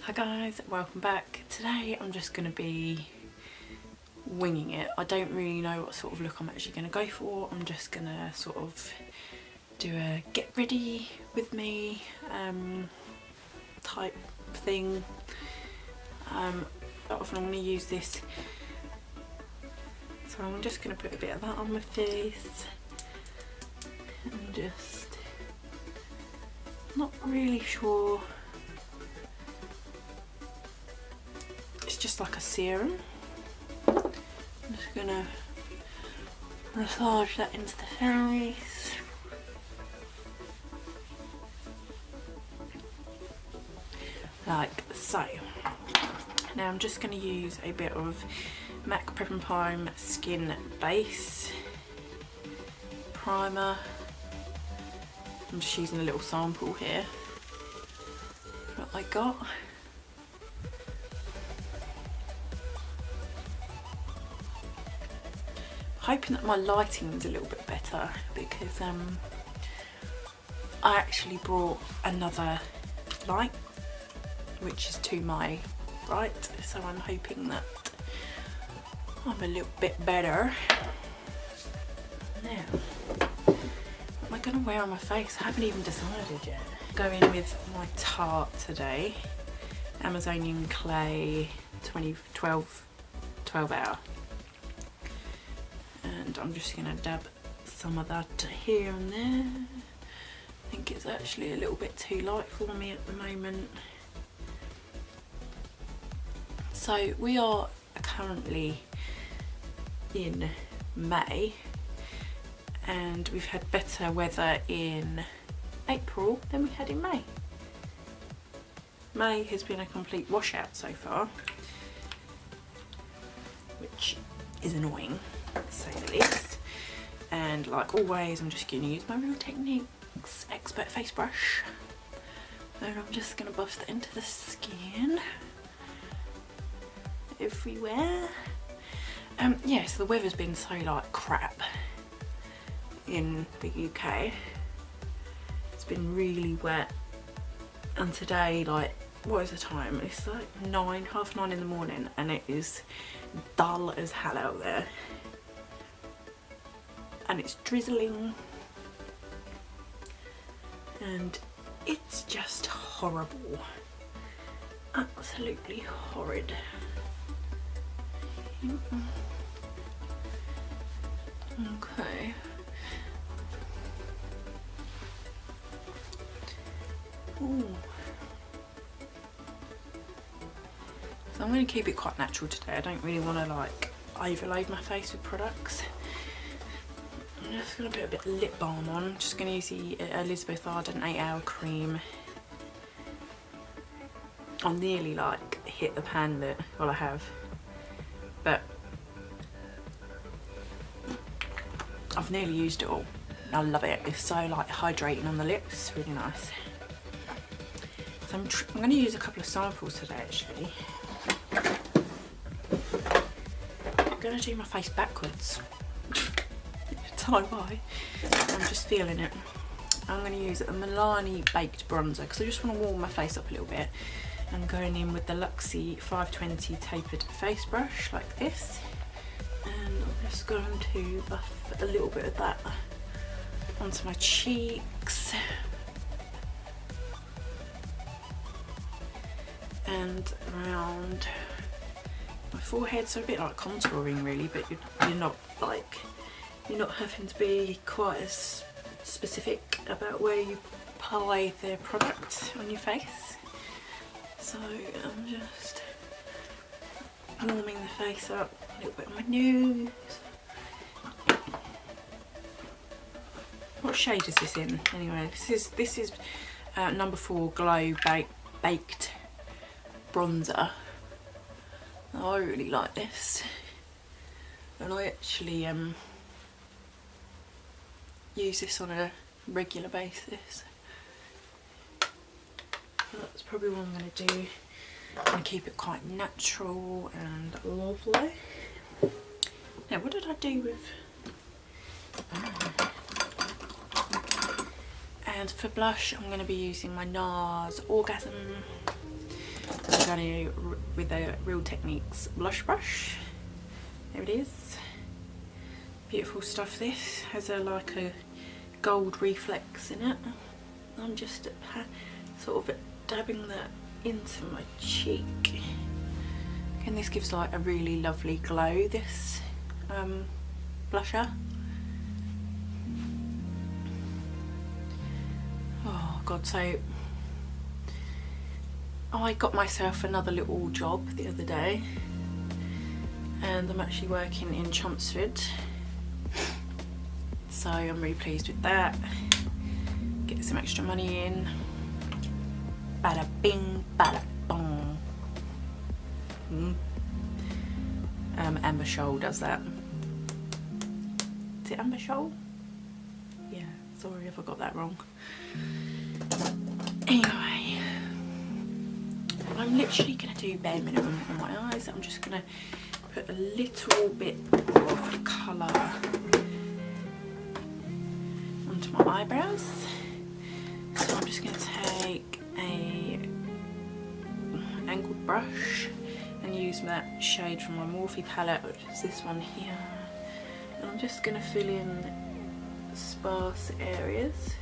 Hi guys, welcome back. Today I'm just going to be winging it. I don't really know what sort of look I'm actually going to go for. I'm just going to sort of do a get ready with me type thing. Often I'm going to use this, so I'm just going to put a bit of that on my face and just not really sure. It's just like a serum. I'm just gonna massage that into the face. Like so. Now I'm just gonna use a bit of MAC Prep and Prime Skin Base Primer. I'm just using a little sample here. What I got. Hoping that my lighting's a little bit better because I actually brought another light which is to my right, so I'm hoping that I'm a little bit better. Now, what am I going to wear on my face? I haven't even decided yet. Going with my Tarte today, Amazonian Clay 12 hour. And I'm just going to dab some of that here and there. I think it's actually a little bit too light for me at the moment. So we are currently in May and we've had better weather in April than we had in May. May has been a complete washout so far, which is annoying, to say the least. And like always, I'm just going to use my Real Techniques Expert Face Brush, and I'm just going to buff that into the skin everywhere. Yeah, so the weather's been so like crap in the UK. It's been really wet, and today, like, what is the time? It's like 9:30 in the morning, and it is dull as hell out there, and it's drizzling, and it's just horrible, absolutely horrid. Okay. Ooh. So I'm going to keep it quite natural today. I don't really want to like overload my face with products. I'm just going to put a bit of lip balm on. I'm just going to use the Elizabeth Arden 8-hour cream. I'll nearly like hit the pan that, well, I have, but I've nearly used it all. I love it. It's so like hydrating on the lips. It's really nice. So I'm going to use a couple of samples today actually. I'm going to do my face backwards. Don't know why. I'm just feeling it. I'm going to use a Milani Baked Bronzer because I just want to warm my face up a little bit. I'm going in with the Luxie 520 Tapered Face Brush like this. And I'm just going to buff a little bit of that onto my cheeks. And around my forehead, so a bit like contouring really, but you're not having to be quite as specific about where you apply the product on your face. So I'm just warming the face up, a little bit on my nose. What shade is this in anyway? This is number 4 Glow Baked Bronzer. I really like this, and I actually use this on a regular basis. So that's probably what I'm going to do. I'm going to keep it quite natural and lovely. Now, what did I do with... And for blush, I'm going to be using my NARS Orgasm I'm going to, with the Real Techniques blush brush. There it is. Beautiful stuff. This has like a gold reflex in it. I'm just sort of dabbing that into my cheek. And this gives like a really lovely glow, this blusher. Oh God, so I got myself another little job the other day, and I'm actually working in Chelmsford, so I'm really pleased with that. Get some extra money in. Bada bing, bada bong. Amber Shoal does that. Is it Amber Shoal? Yeah, sorry if I got that wrong. Anyway, I'm literally going to do bare minimum on my eyes. I'm just going to put a little bit of colour onto my eyebrows. So I'm just going to take an angled brush and use that shade from my Morphe palette, which is this one here. And I'm just going to fill in sparse areas.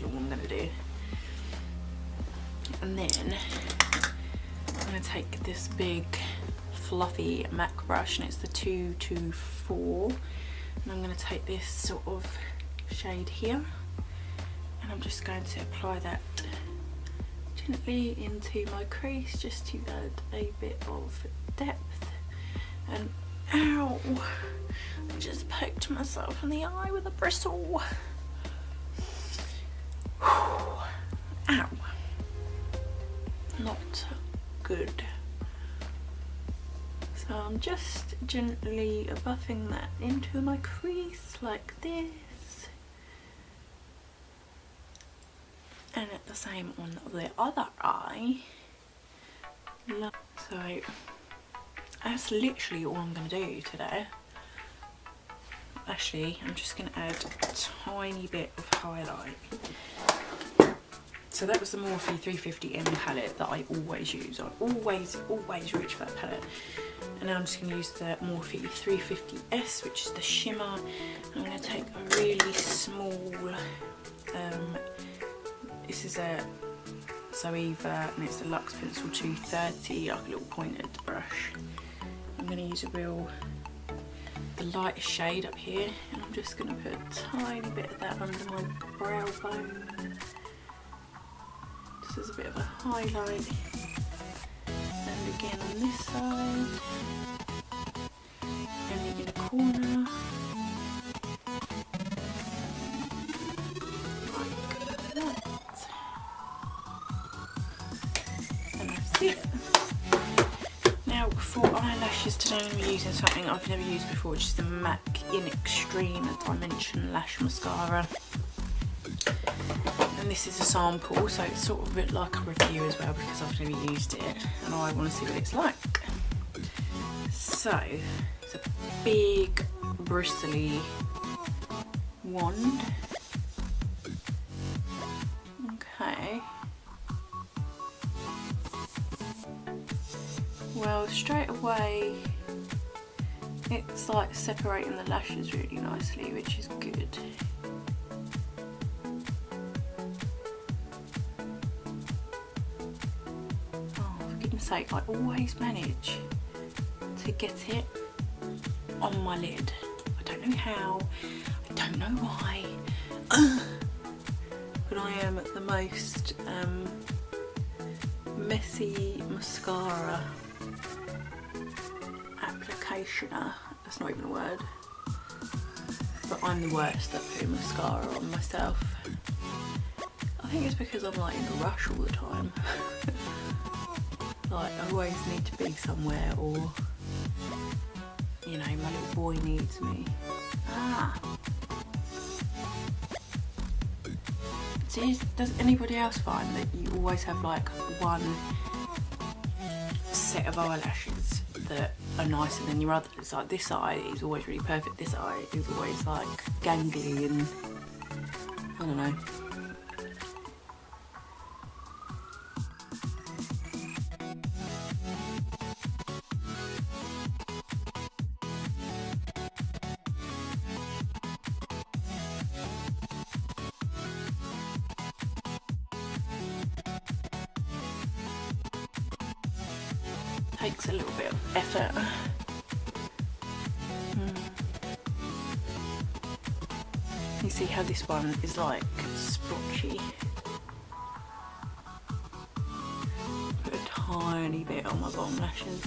What I'm going to do, and then I'm going to take this big fluffy MAC brush, and it's the 224, and I'm going to take this sort of shade here, and I'm just going to apply that gently into my crease just to add a bit of depth. And ow, I just poked myself in the eye with a bristle. Ow, not good. So I'm just gently buffing that into my crease like this, and at the same on the other eye. So that's literally all I'm going to do today. Actually, I'm just going to add a tiny bit of highlight. So that was the Morphe 350M palette that I always use. I always reach for that palette. And now I'm just going to use the Morphe 350S, which is the shimmer. And I'm going to take a really small, this is a Zoeva, and it's a Luxe Pencil 230, like a little pointed brush. I'm going to use the lightest shade up here, and I'm just going to put a tiny bit of that under my brow bone. Just as a bit of a highlight. And again on this side. And in a corner. Like that. And that's it. Now for eyelashes today I'm going to be using something I've never used before, which is the MAC In Extreme Dimension Lash Mascara. And this is a sample, so it's sort of a bit like a review as well, because I've never used it and I want to see what it's like. So it's a big bristly wand. Okay. Well, straight away it's like separating the lashes really nicely, which is good. Oh, for goodness sake, I always manage to get it on my lid. I don't know how, I don't know why, but I am the most messy mascara applicationer. That's not even a word, but I'm the worst at putting mascara on myself. I think it's because I'm like in a rush all the time. Like I always need to be somewhere, or you know, my little boy needs me. Ah. See, does anybody else find that you always have like one set of eyelashes that are nicer than your others? Like this eye is always really perfect, this eye is always like gangly and I don't know. Takes a little bit of effort. You see how this one is like splotchy? Put a tiny bit on my bottom lashes.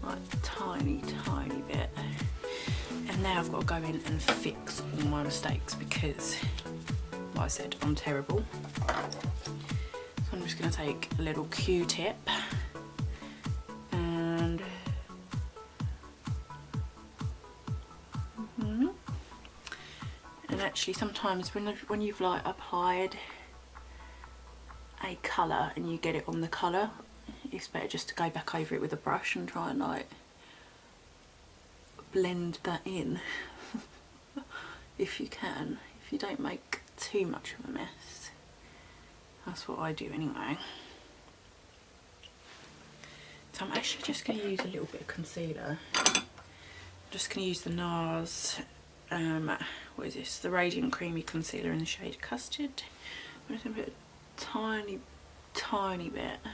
Like tiny bit. And now I've got to go in and fix all my mistakes because, like I said, I'm terrible. So I'm just going to take a little Q-tip. And actually sometimes when you've like applied a colour and you get it on the colour, it's better just to go back over it with a brush and try and like blend that in if you can, if you don't make too much of a mess. That's what I do anyway. So I'm actually just going to use a little bit of concealer. I'm just going to use the NARS, what is this? The Radiant Creamy Concealer in the shade Custard. I'm just going to put a tiny bit. I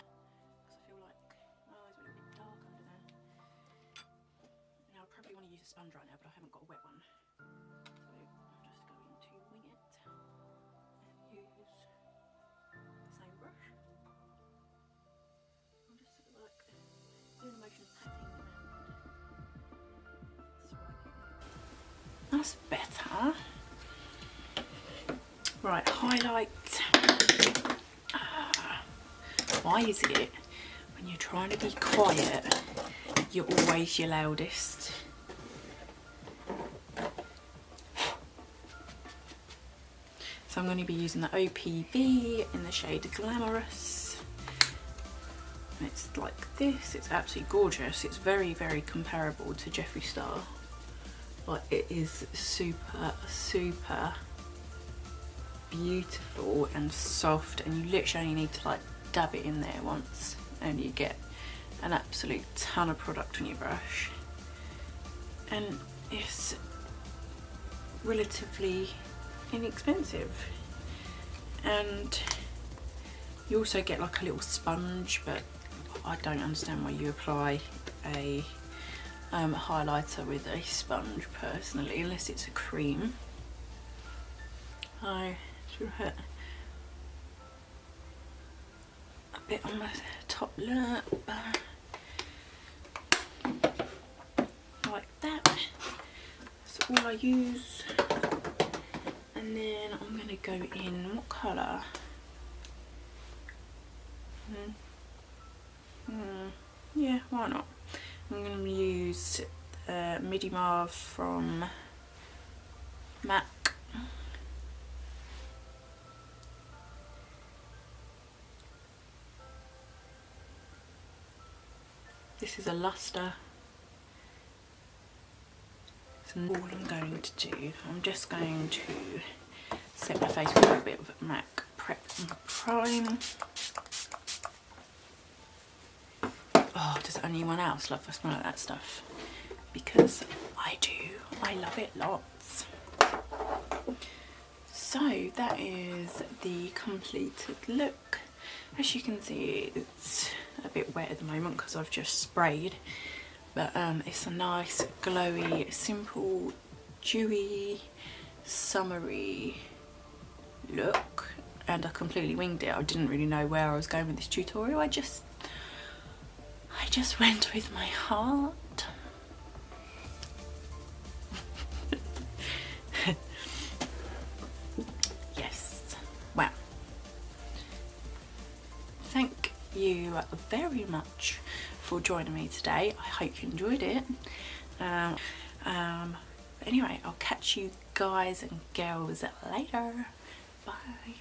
feel like my eyes are a bit dark under there. Now I probably want to use a sponge right now, but I haven't got a wet one. So I'm just going to wing it and use the same brush. I'm just sort of like doing the motion of patting around. That's better. Right, highlight. Why is it when you're trying to be quiet, you're always your loudest? So I'm going to be using the OPV in the shade Glamorous. And it's like this, it's absolutely gorgeous. It's very comparable to Jeffree Star. Like it is super beautiful and soft, and you literally only need to like dab it in there once and you get an absolute ton of product on your brush. And it's relatively inexpensive, and you also get like a little sponge, but I don't understand why you apply a highlighter with a sponge personally, unless it's a cream. I should put a bit on my top lip, like that. That's all I use. And then I'm going to go in, what colour? Yeah, why not? I'm going to use Midi Mauve from MAC. This is a luster. So all I'm going to do, I'm just going to set my face with a bit of MAC Prep and Prime. Oh, does anyone else love the smell of that stuff? Because I do. I love it lots. So that is the completed look. As you can see, it's a bit wet at the moment because I've just sprayed, but it's a nice glowy, simple, dewy, summery look, and I completely winged it. I didn't really know where I was going with this tutorial. I just went with my heart. Yes. Well, thank you very much for joining me today. I hope you enjoyed it. Anyway, I'll catch you guys and girls later. Bye.